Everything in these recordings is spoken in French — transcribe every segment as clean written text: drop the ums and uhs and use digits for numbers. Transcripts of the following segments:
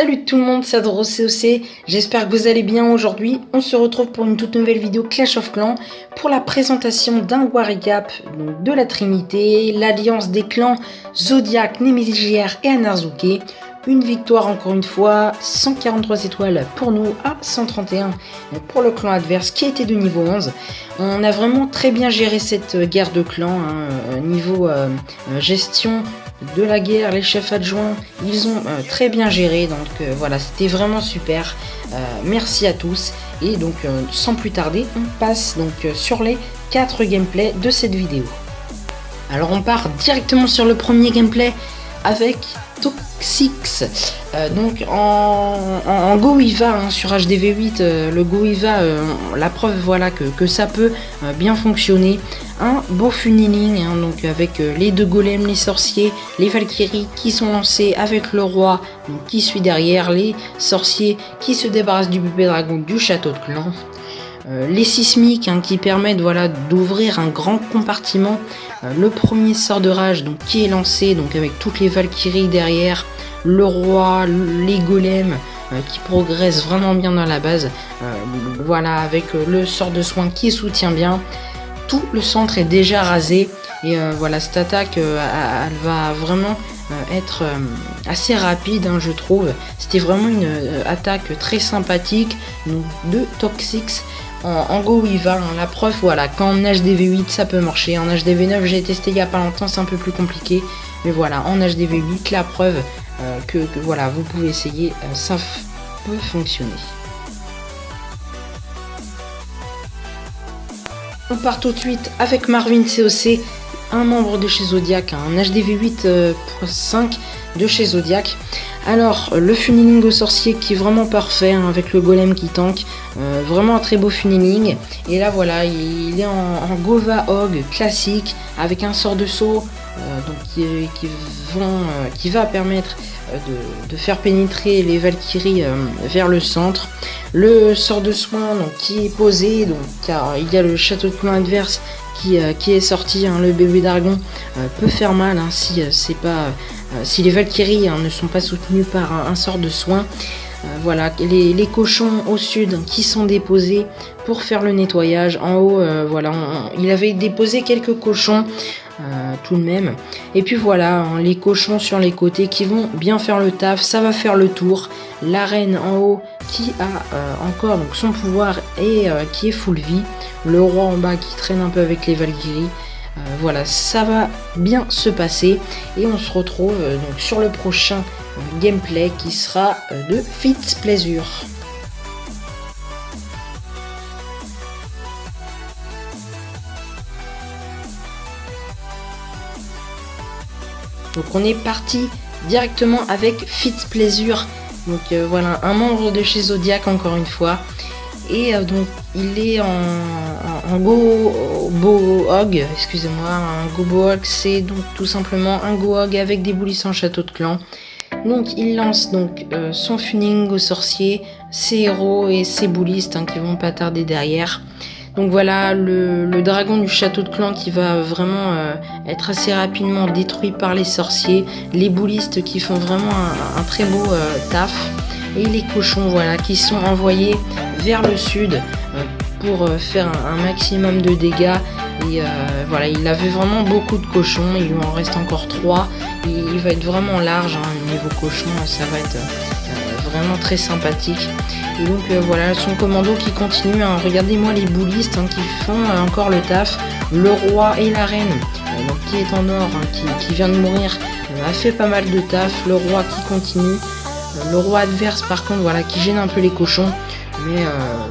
Salut tout le monde, c'est Adro COC, j'espère que vous allez bien. Aujourd'hui. On se retrouve pour une toute nouvelle vidéo Clash of Clans pour la présentation d'un Waricap de la Trinité, l'alliance des clans Zodiac, Nemesis JR et Anazuke. Une victoire encore une fois, 143 étoiles pour nous à 131 pour le clan adverse qui était de niveau 11. On a vraiment très bien géré cette guerre de clans, niveau gestion de la guerre, les chefs adjoints, ils ont très bien géré, donc voilà, c'était vraiment super. Merci à tous, et donc sans plus tarder, on passe donc sur les 4 gameplays de cette vidéo. Alors on part directement sur le premier gameplay avec Toxix, donc en Go il va sur HDV8, le Go il va, la preuve voilà que ça peut bien fonctionner. Un beau funneling, donc avec les deux golems, les sorciers, les Valkyries qui sont lancés avec le roi donc, qui suit derrière, les sorciers qui se débarrassent du bébé dragon du château de clan. Les sismiques qui permettent voilà d'ouvrir un grand compartiment, le premier sort de rage donc qui est lancé donc avec toutes les Valkyries derrière, le roi, les golems qui progressent vraiment bien dans la base, voilà avec le sort de soin qui soutient bien. Tout le centre est déjà rasé et voilà, cette attaque elle va vraiment être assez rapide, je trouve. C'était vraiment une attaque très sympathique donc, de Toxix. En Go il va, la preuve voilà, quand en HDV8 ça peut marcher, en HDV9 j'ai testé il y a pas longtemps, c'est un peu plus compliqué, mais voilà, en HDV8 la preuve que voilà, vous pouvez essayer, ça peut fonctionner. On part tout de suite avec Marvin COC, un membre de chez Zodiac, un HDV8.5 de chez Zodiac. Alors le funneling au sorcier qui est vraiment parfait, avec le golem qui tank, vraiment un très beau funneling. Et là voilà, il est en Gova Hog classique avec un sort de saut donc qui va permettre de faire pénétrer les Valkyries vers le centre. Le sort de soin donc, qui est posé, donc car il y a le château de clan adverse qui est sorti, le bébé dragon peut faire mal si c'est pas si les Valkyries ne sont pas soutenues par un sort de soin. Voilà, les cochons au sud qui sont déposés pour faire le nettoyage. En haut, voilà, il avait déposé quelques cochons tout de même. Et puis voilà, les cochons sur les côtés qui vont bien faire le taf, ça va faire le tour. La reine en haut qui a encore donc, son pouvoir et qui est full vie. Le roi en bas qui traîne un peu avec les Valkyries. Voilà, ça va bien se passer et on se retrouve donc sur le prochain gameplay qui sera de Fitz Pleasure. Donc on est parti directement avec Fitz Pleasure, donc voilà, un membre de chez Zodiac encore une fois. Et donc il est en Go Hog, excusez-moi, un Go Hog, c'est donc tout simplement un Go Hog avec des boulissantes château de clan. Donc il lance donc son funneling au sorcier, ses héros et ses boulistes qui vont pas tarder derrière. Donc voilà le dragon du château de clan qui va vraiment être assez rapidement détruit par les sorciers, les boulistes qui font vraiment un très beau taf. Et les cochons voilà qui sont envoyés vers le sud pour faire un maximum de dégâts. Et voilà, il avait vraiment beaucoup de cochons, il lui en reste encore 3. Il va être vraiment large, niveau cochon, ça va être vraiment très sympathique. Et donc voilà, son commando qui continue, regardez-moi les boulistes qui font encore le taf. Le roi et la reine donc, qui est en or, qui vient de mourir, a fait pas mal de taf. Le roi qui continue. Le roi adverse par contre voilà qui gêne un peu les cochons, mais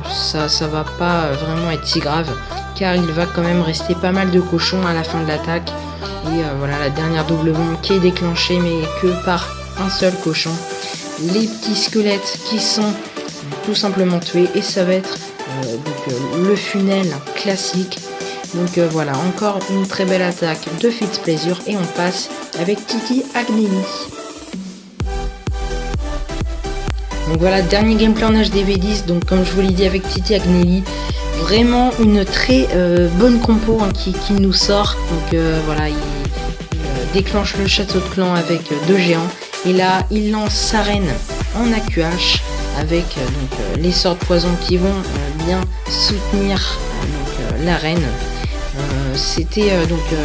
ça va pas vraiment être si grave car il va quand même rester pas mal de cochons à la fin de l'attaque. Et voilà la dernière double bombe qui est déclenchée mais que par un seul cochon. Les petits squelettes qui sont tout simplement tués et ça va être le funnel classique. Donc voilà, encore une très belle attaque de Fitz Pleasure et on passe avec Titi Agnelli. Donc voilà, dernier gameplay en HDV10, donc comme je vous l'ai dit avec Titi Agnelli, vraiment une très bonne compo qui nous sort. Donc voilà, il déclenche le château de clan avec 2 géants et là il lance sa reine en AQH avec les sorts de poison qui vont bien soutenir l'arène. C'était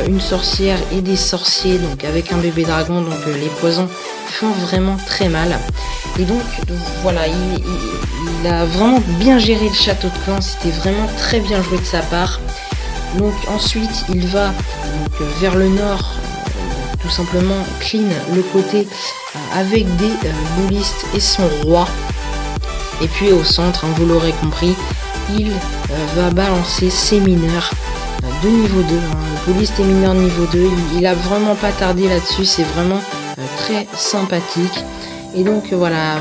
une sorcière et des sorciers, donc avec un bébé dragon, donc les poisons font vraiment très mal. Et donc voilà, il a vraiment bien géré le château de clan, c'était vraiment très bien joué de sa part. Donc ensuite il va vers le nord, tout simplement clean le côté avec des boulistes et son roi. Et puis au centre, vous l'aurez compris, il va balancer ses mineurs de niveau 2, bouliste et mineur niveau 2, il a vraiment pas tardé là-dessus, c'est vraiment très sympathique. Et donc voilà,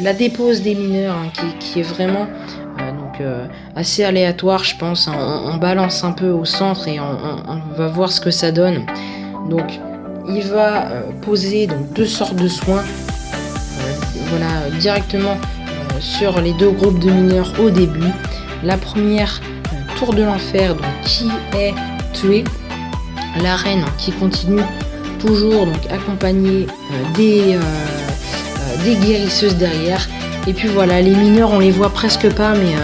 la dépose des mineurs qui est vraiment assez aléatoire, je pense. On balance un peu au centre et on va voir ce que ça donne. Donc il va poser deux sortes de soins directement sur les deux groupes de mineurs au début. La première, tour de l'enfer, qui est tué. La reine qui continue toujours accompagnée des guérisseuses derrière. Et puis voilà, les mineurs on les voit presque pas, mais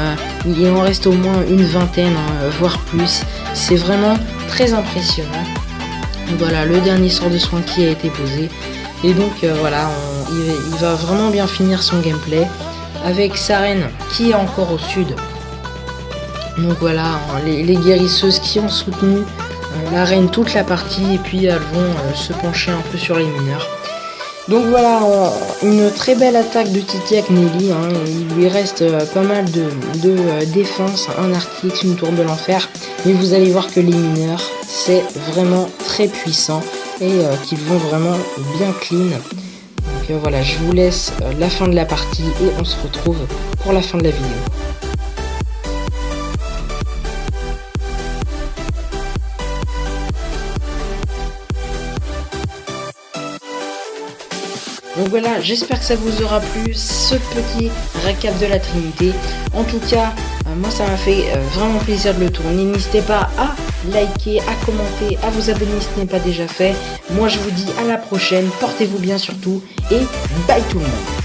il en reste au moins une vingtaine, voire plus. C'est vraiment très impressionnant. Donc voilà, le dernier sort de soin qui a été posé. Et donc il va vraiment bien finir son gameplay avec sa reine qui est encore au sud. Donc voilà, les guérisseuses qui ont soutenu la reine toute la partie, et puis elles vont se pencher un peu sur les mineurs. Donc voilà, une très belle attaque de Titi avec Nelly, il lui reste pas mal de défense, un Artix, une tour de l'enfer, mais vous allez voir que les mineurs, c'est vraiment très puissant et qu'ils vont vraiment bien clean. Donc voilà, je vous laisse la fin de la partie et on se retrouve pour la fin de la vidéo. Donc voilà, j'espère que ça vous aura plu, ce petit récap de la Trinité. En tout cas, moi ça m'a fait vraiment plaisir de le tourner. N'hésitez pas à liker, à commenter, à vous abonner si ce n'est pas déjà fait. Moi je vous dis à la prochaine, portez-vous bien surtout et bye tout le monde.